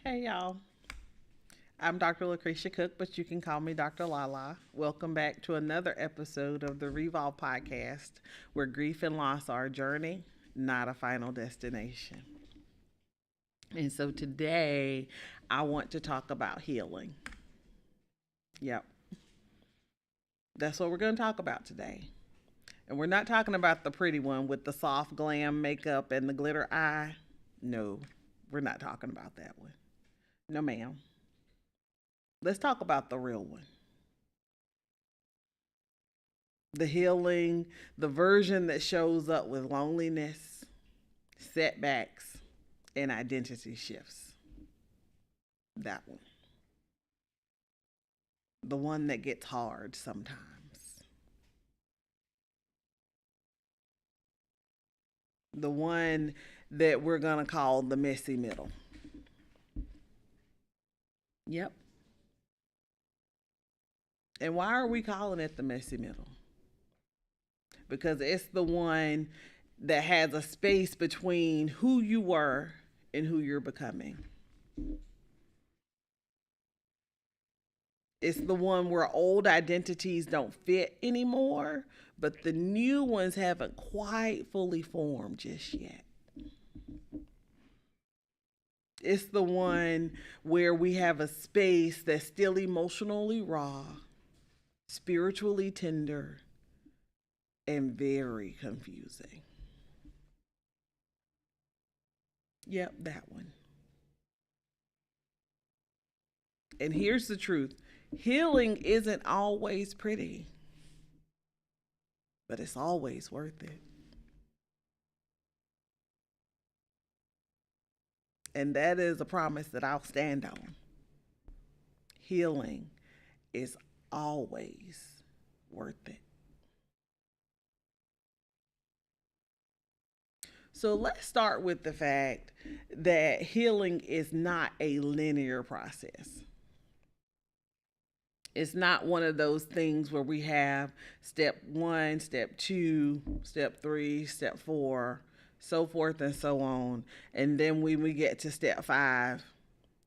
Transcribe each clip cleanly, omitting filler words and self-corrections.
Hey y'all, I'm Dr. Lakrishia Cook, but you can call me Dr. Lala. Welcome back to another episode of the Revolve podcast, where grief and loss are a journey, not a final destination. And so today, I want to talk about healing. Yep, that's what we're going to talk about today. And we're not talking about the pretty one with the soft glam makeup and the glitter eye. No, we're not talking about that one. No, ma'am. Let's talk about the real one. The healing, the version that shows up with loneliness, setbacks, and identity shifts. That one. The one that gets hard sometimes. The one that we're going to call the messy middle. Yep. And why are we calling it the messy middle? Because it's the one that has a space between who you were and who you're becoming. It's the one where old identities don't fit anymore, but the new ones haven't quite fully formed just yet. It's the one where we have a space that's still emotionally raw, spiritually tender, and very confusing. Yep, that one. And here's the truth: healing isn't always pretty, but it's always worth it. And that is a promise that I'll stand on. Healing is always worth it. So let's start with the fact that healing is not a linear process. It's not one of those things where we have step one, step two, step three, step four, so forth and so on. And then when we get to step five,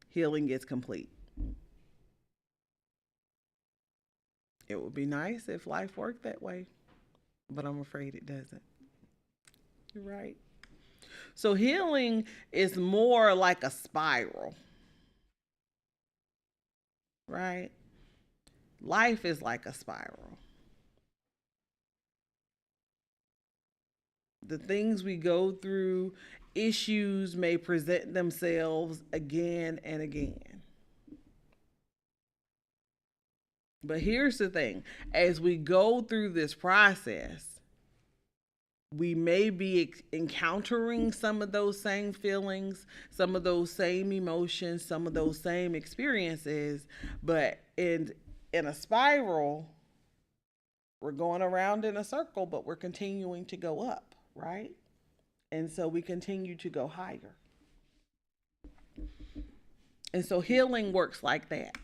healing is complete. It would be nice if life worked that way, but I'm afraid it doesn't. You're right. So healing is more like a spiral, right? Life is like a spiral. The things we go through, issues may present themselves again and again. But here's the thing: as we go through this process, we may be encountering some of those same feelings, some of those same emotions, some of those same experiences, but in a spiral, we're going around in a circle, but we're continuing to go up, right? And so we continue to go higher. And so healing works like that.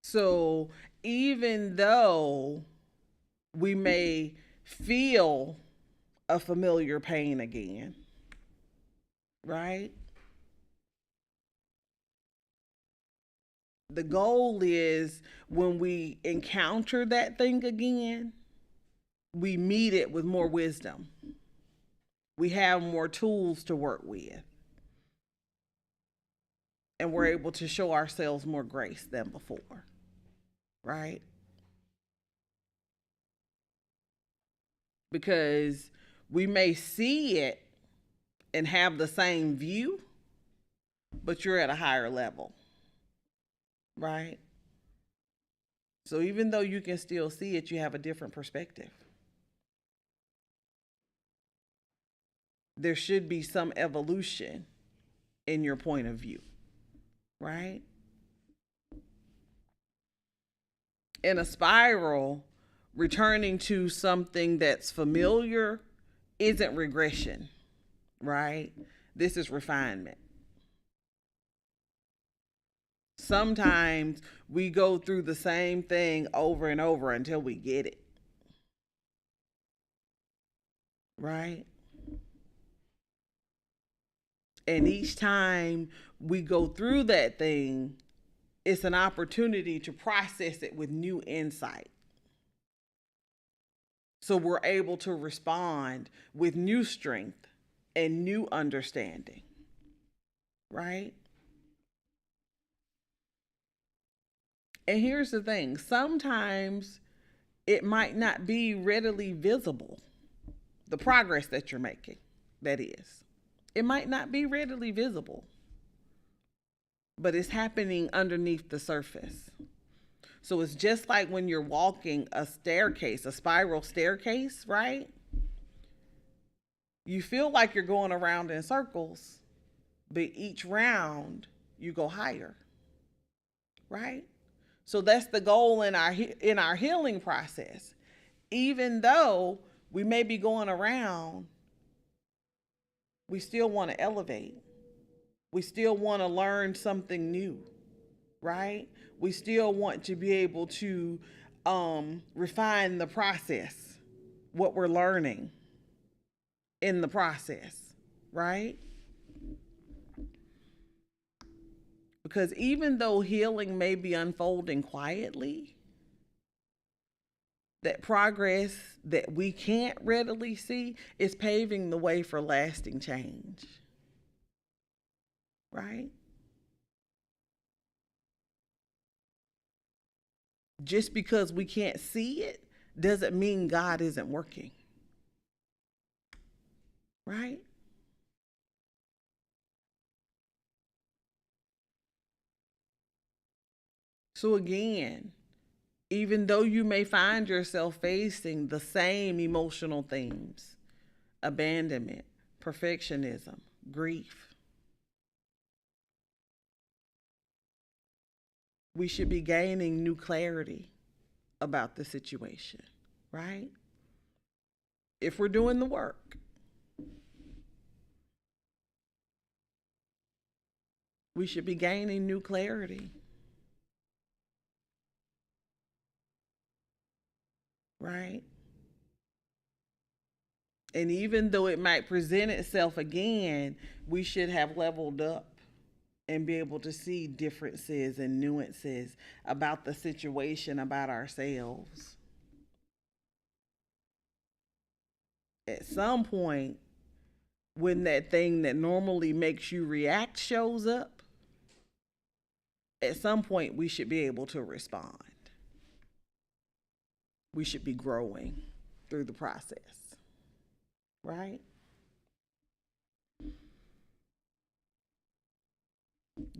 So even though we may feel a familiar pain again, right? The goal is when we encounter that thing again, we meet it with more wisdom. We have more tools to work with. And we're able to show ourselves more grace than before, right? Because we may see it and have the same view, but you're at a higher level, right? So even though you can still see it, you have a different perspective. There should be some evolution in your point of view, right? In a spiral, returning to something that's familiar isn't regression, right? This is refinement. Sometimes we go through the same thing over and over until we get it, right? And each time we go through that thing, it's an opportunity to process it with new insight. So we're able to respond with new strength and new understanding, right? And here's the thing, sometimes it might not be readily visible, the progress that you're making, that is. It might not be readily visible, but it's happening underneath the surface. So it's just like when you're walking a staircase, a spiral staircase, right? You feel like you're going around in circles, but each round you go higher, right? So that's the goal in our healing process. Even though we may be going around, we still want to elevate. We still want to learn something new, right? We still want to be able to refine the process, what we're learning in the process, right? Because even though healing may be unfolding quietly, that progress that we can't readily see is paving the way for lasting change, right? Just because we can't see it doesn't mean God isn't working, right? So again, even though you may find yourself facing the same emotional themes, abandonment, perfectionism, grief, we should be gaining new clarity about the situation, right? If we're doing the work, we should be gaining new clarity, right? And even though it might present itself again, we should have leveled up and be able to see differences and nuances about the situation, about ourselves. At some point, when that thing that normally makes you react shows up, at some point we should be able to respond. We should be growing through the process, right?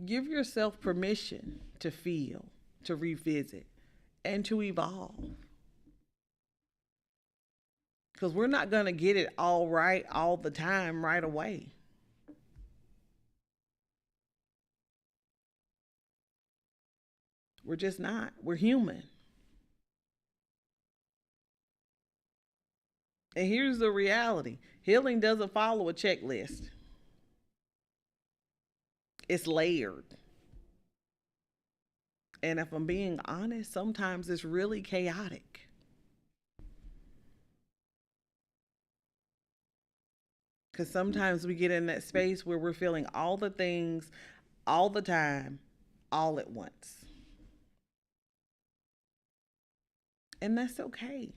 Give yourself permission to feel, to revisit, and to evolve. Because we're not going to get it all right all the time right away. We're just not. We're human. And here's the reality, healing doesn't follow a checklist, it's layered. And if I'm being honest, sometimes it's really chaotic. Because sometimes we get in that space where we're feeling all the things all the time, all at once. And that's okay.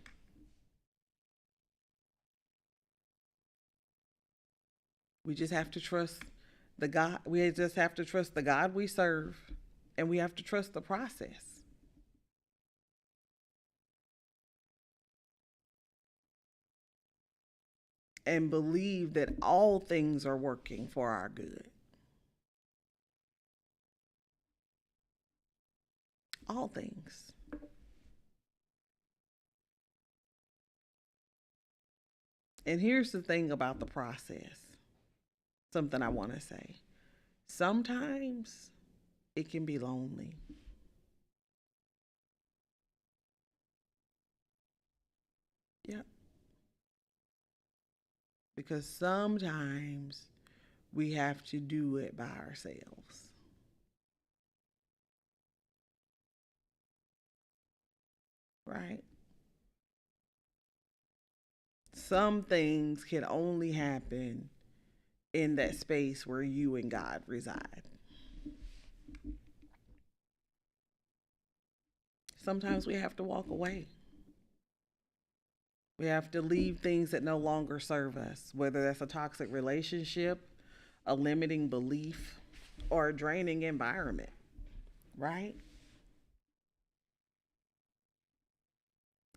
We just have to trust the God. We just have to trust the God we serve, and we have to trust the process. And believe that all things are working for our good. All things. And here's the thing about the process, something I want to say. Sometimes it can be lonely. Yep. Because sometimes we have to do it by ourselves. Right? Some things can only happen in that space where you and God reside. Sometimes we have to walk away. We have to leave things that no longer serve us, whether that's a toxic relationship, a limiting belief, or a draining environment, right?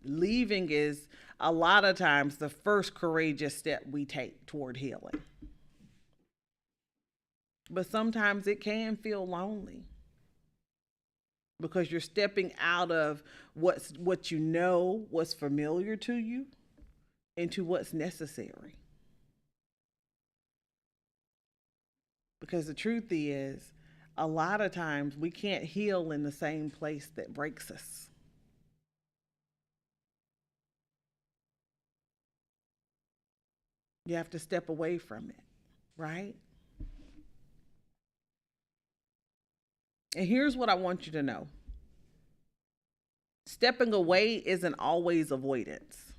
Leaving is a lot of times the first courageous step we take toward healing. But sometimes it can feel lonely because you're stepping out of what you know, what's familiar to you, into what's necessary. Because the truth is, a lot of times we can't heal in the same place that breaks us. You have to step away from it, right? And here's what I want you to know: stepping away isn't always avoidance.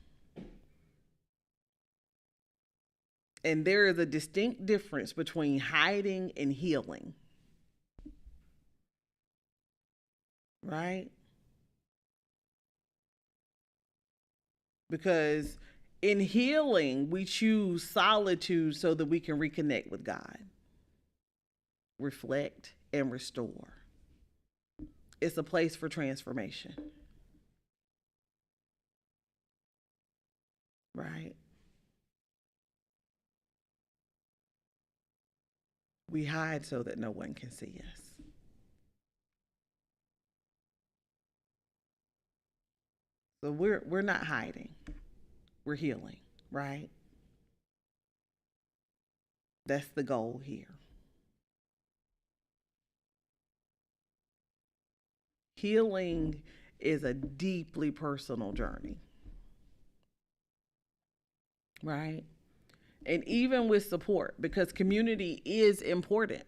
And there is a distinct difference between hiding and healing, right? Because in healing, we choose solitude so that we can reconnect with God, reflect, and restore. It's a place for transformation, right? We hide so that no one can see us. So we're not hiding. We're healing, right? That's the goal here. Healing is a deeply personal journey, right? And even with support, because community is important.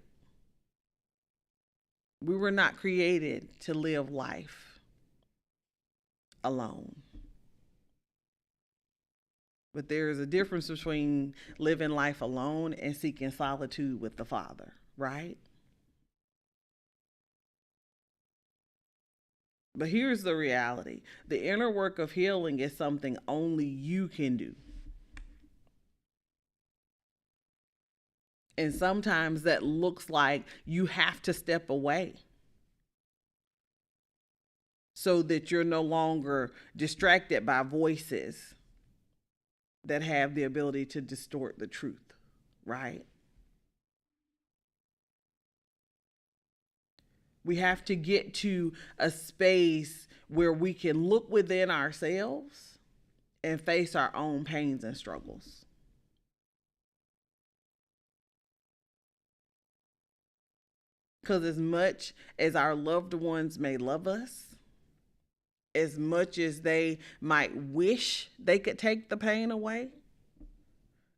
We were not created to live life alone. But there is a difference between living life alone and seeking solitude with the Father, right? But here's the reality: the inner work of healing is something only you can do. And sometimes that looks like you have to step away so that you're no longer distracted by voices that have the ability to distort the truth, right? We have to get to a space where we can look within ourselves and face our own pains and struggles. Because as much as our loved ones may love us, as much as they might wish they could take the pain away,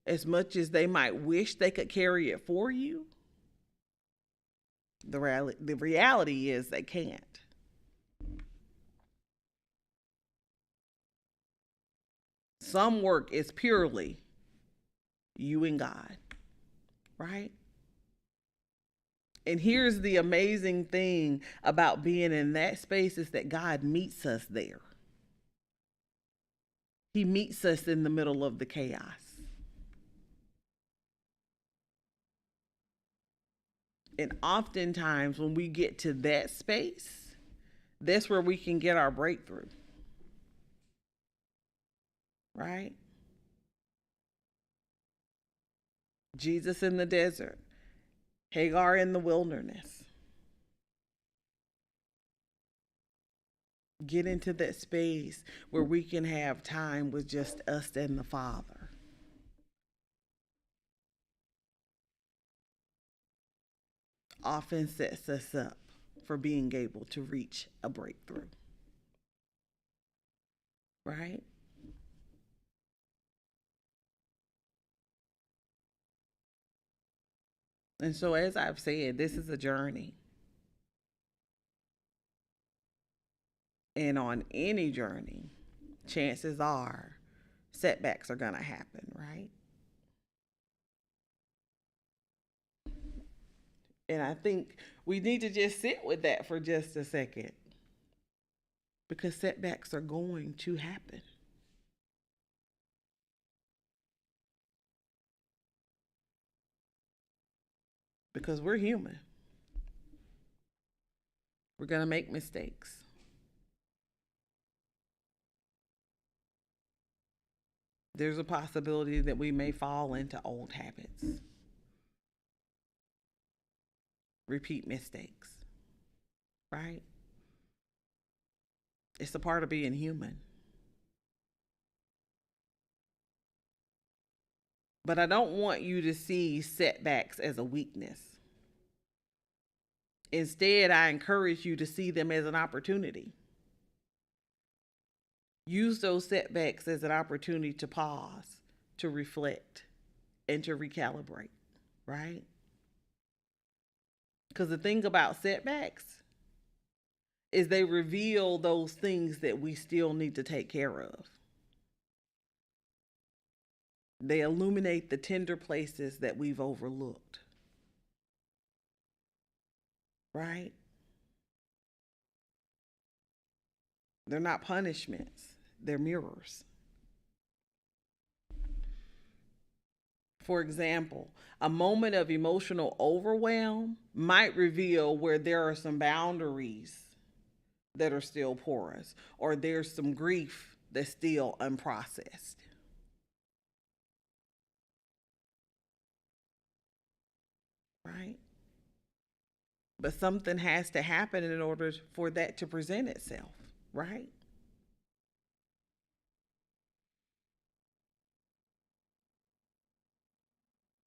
as much as they might wish they could carry it for you, the reality is they can't. Some work is purely you and God, right? And here's the amazing thing about being in that space is that God meets us there. He meets us in the middle of the chaos. And oftentimes when we get to that space, that's where we can get our breakthrough. Right? Jesus in the desert, Hagar in the wilderness. Get into that space where we can have time with just us and the Father. Often sets us up for being able to reach a breakthrough. Right? And so, as I've said, this is a journey. And on any journey, chances are setbacks are going to happen, right? And I think we need to just sit with that for just a second because setbacks are going to happen. Because we're human. We're going to make mistakes. There's a possibility that we may fall into old habits, repeat mistakes, right? It's a part of being human. But I don't want you to see setbacks as a weakness. Instead, I encourage you to see them as an opportunity. Use those setbacks as an opportunity to pause, to reflect, and to recalibrate, right? Because the thing about setbacks is they reveal those things that we still need to take care of. They illuminate the tender places that we've overlooked, right? They're not punishments, they're mirrors. For example, a moment of emotional overwhelm might reveal where there are some boundaries that are still porous, or there's some grief that's still unprocessed. Right? But something has to happen in order for that to present itself, right?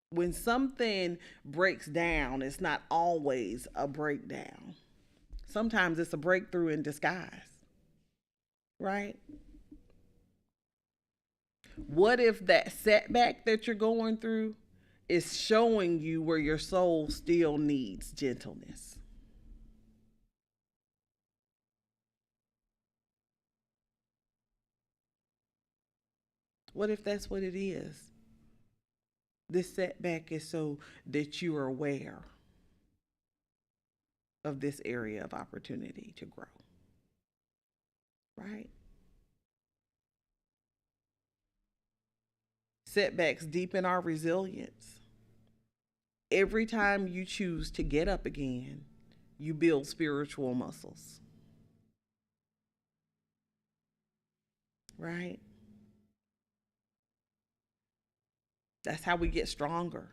When something breaks down, it's not always a breakdown. Sometimes it's a breakthrough in disguise, right? What if that setback that you're going through is showing you where your soul still needs gentleness? What if that's what it is? This setback is so that you are aware of this area of opportunity to grow, right? Setbacks deepen our resilience. Every time you choose to get up again, you build spiritual muscles, right? That's how we get stronger.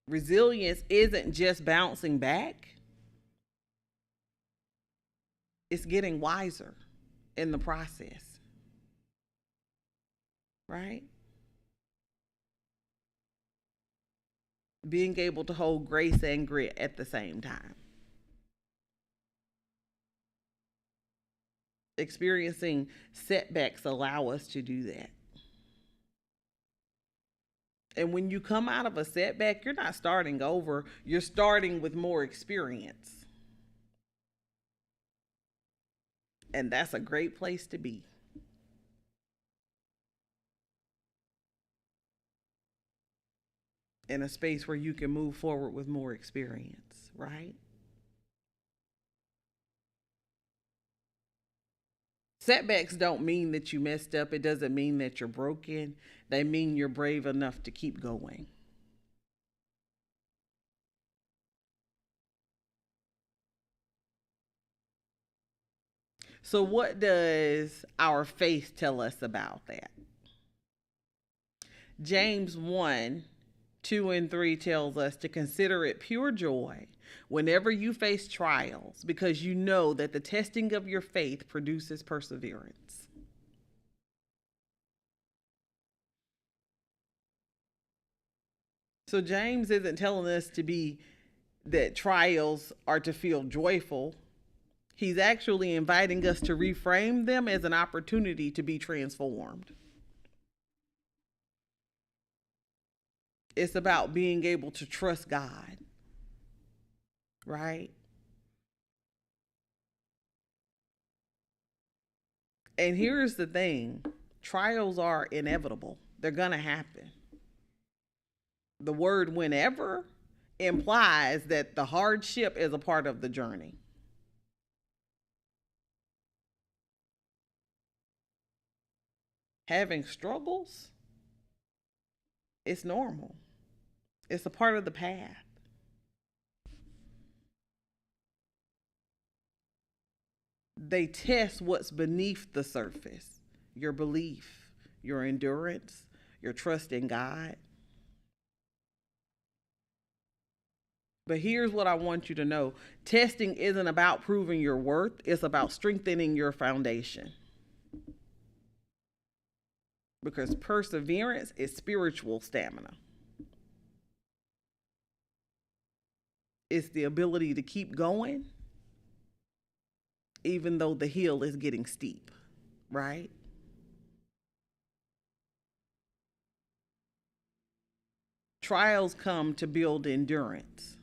Resilience isn't just bouncing back, it's getting wiser in the process, right? Being able to hold grace and grit at the same time. Experiencing setbacks allow us to do that. And when you come out of a setback, you're not starting over, you're starting with more experience. And that's a great place to be. In a space where you can move forward with more experience, right? Setbacks don't mean that you messed up. It doesn't mean that you're broken. They mean you're brave enough to keep going. So, what does our faith tell us about that? James 1 2 and 3 tells us to consider it pure joy whenever you face trials, because you know that the testing of your faith produces perseverance. So, James isn't telling us to be that trials are to feel joyful. He's actually inviting us to reframe them as an opportunity to be transformed. It's about being able to trust God, right? And here's the thing, trials are inevitable, they're going to happen. The word whenever implies that the hardship is a part of the journey. Having struggles, it's normal. It's a part of the path. They test what's beneath the surface: your belief, your endurance, your trust in God. But here's what I want you to know: testing isn't about proving your worth, it's about strengthening your foundation. Because perseverance is spiritual stamina, it's the ability to keep going even though the hill is getting steep, right? Trials come to build endurance,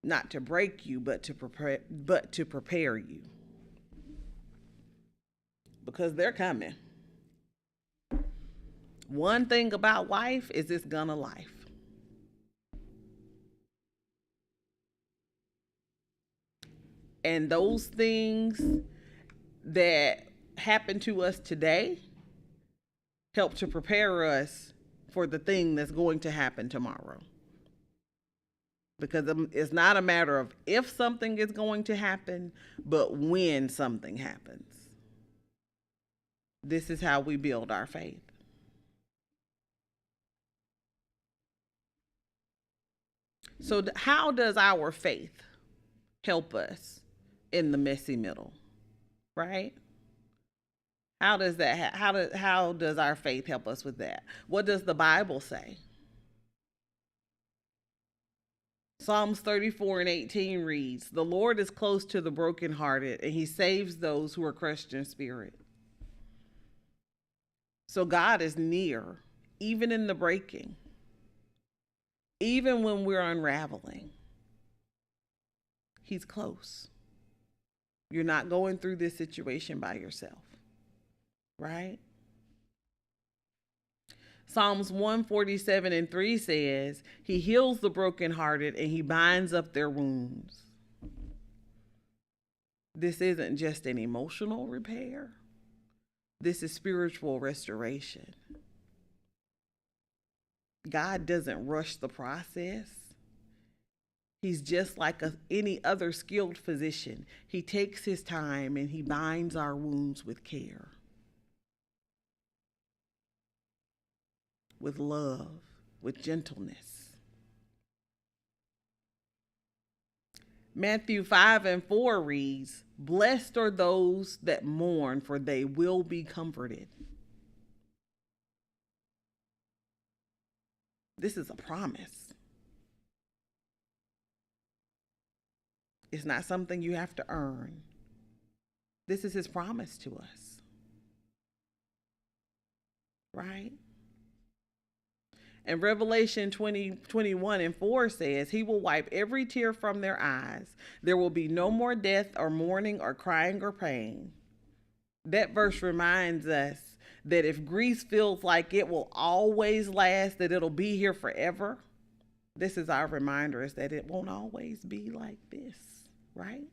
not to break you, but to prepare you. Because they're coming. One thing about life is it's gonna life. And those things that happen to us today help to prepare us for the thing that's going to happen tomorrow. Because it's not a matter of if something is going to happen, but when something happens. This is how we build our faith. So, how does our faith help us in the messy middle, right? How does that? How does our faith help us with that? What does the Bible say? Psalms 34:18 reads, "The Lord is close to the brokenhearted, and he saves those who are crushed in spirit." So God is near, even in the breaking, even when we're unraveling. He's close. You're not going through this situation by yourself, right? Psalms 147:3 says, "He heals the brokenhearted and he binds up their wounds." This isn't just an emotional repair. This is spiritual restoration. God doesn't rush the process. He's just like any other skilled physician. He takes his time and he binds our wounds with care, with love, with gentleness. Matthew 5:4 reads, "Blessed are those that mourn, for they will be comforted." This is a promise. It's not something you have to earn. This is his promise to us, right? And Revelation 20:21-4 says, "He will wipe every tear from their eyes. There will be no more death or mourning or crying or pain." That verse reminds us that if grief feels like it will always last, that it'll be here forever, this is our reminder, is that it won't always be like this, right?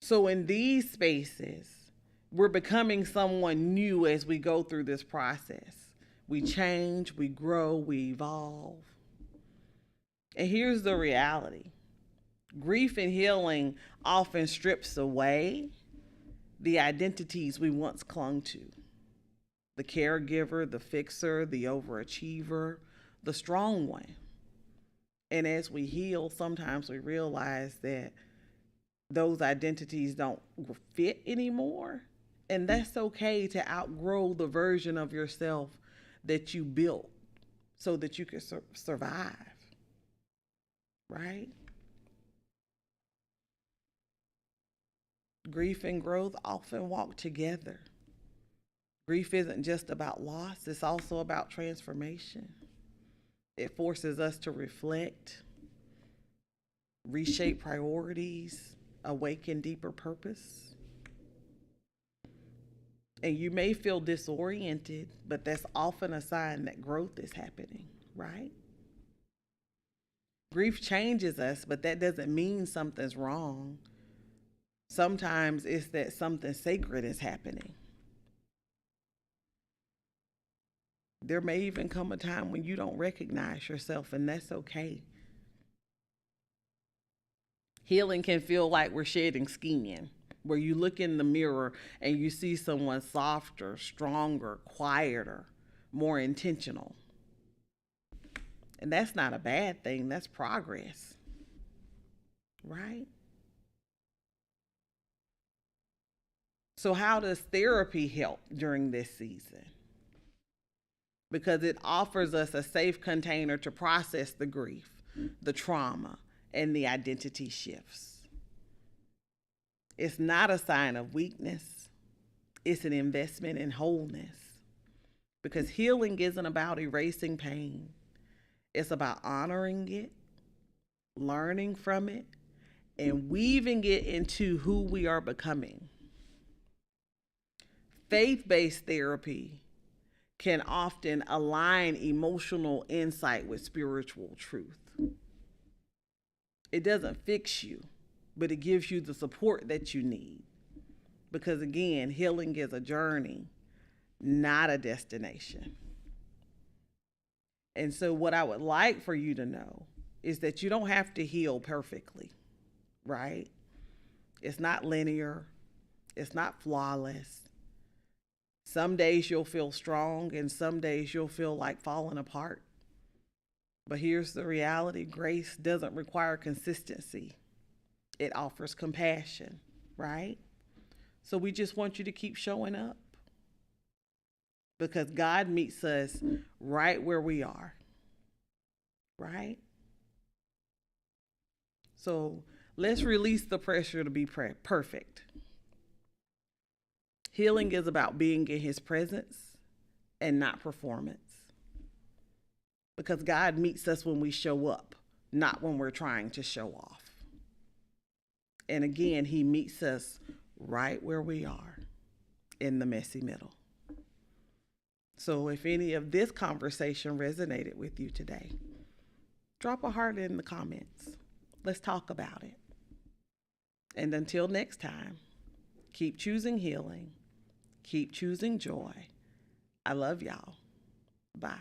So in these spaces, we're becoming someone new as we go through this process. We change, we grow, we evolve. And here's the reality: grief and healing often strips away the identities we once clung to. The caregiver, the fixer, the overachiever, the strong one. And as we heal, sometimes we realize that those identities don't fit anymore. And that's okay to outgrow the version of yourself that you built so that you could survive, right? Grief and growth often walk together. Grief isn't just about loss, it's also about transformation. It forces us to reflect, reshape priorities, awaken deeper purpose. And you may feel disoriented, but that's often a sign that growth is happening, right? Grief changes us, but that doesn't mean something's wrong. Sometimes it's that something sacred is happening. There may even come a time when you don't recognize yourself, and that's okay. Healing can feel like we're shedding skin, where you look in the mirror and you see someone softer, stronger, quieter, more intentional. And that's not a bad thing, that's progress, right? So, how does therapy help during this season? Because it offers us a safe container to process the grief, the trauma, and the identity shifts. It's not a sign of weakness, it's an investment in wholeness. Because healing isn't about erasing pain, it's about honoring it, learning from it, and weaving it into who we are becoming. Faith-based therapy can often align emotional insight with spiritual truth. It doesn't fix you, but it gives you the support that you need. Because again, healing is a journey, not a destination. And so, what I would like for you to know is that you don't have to heal perfectly, right? It's not linear, it's not flawless. Some days you'll feel strong, and some days you'll feel like falling apart. But here's the reality: grace doesn't require consistency, it offers compassion, right? So we just want you to keep showing up, because God meets us right where we are, right? So let's release the pressure to be perfect. Healing is about being in His presence and not performance. Because God meets us when we show up, not when we're trying to show off. And again, He meets us right where we are, in the messy middle. So if any of this conversation resonated with you today, drop a heart in the comments. Let's talk about it. And until next time, keep choosing healing. Keep choosing joy. I love y'all. Bye.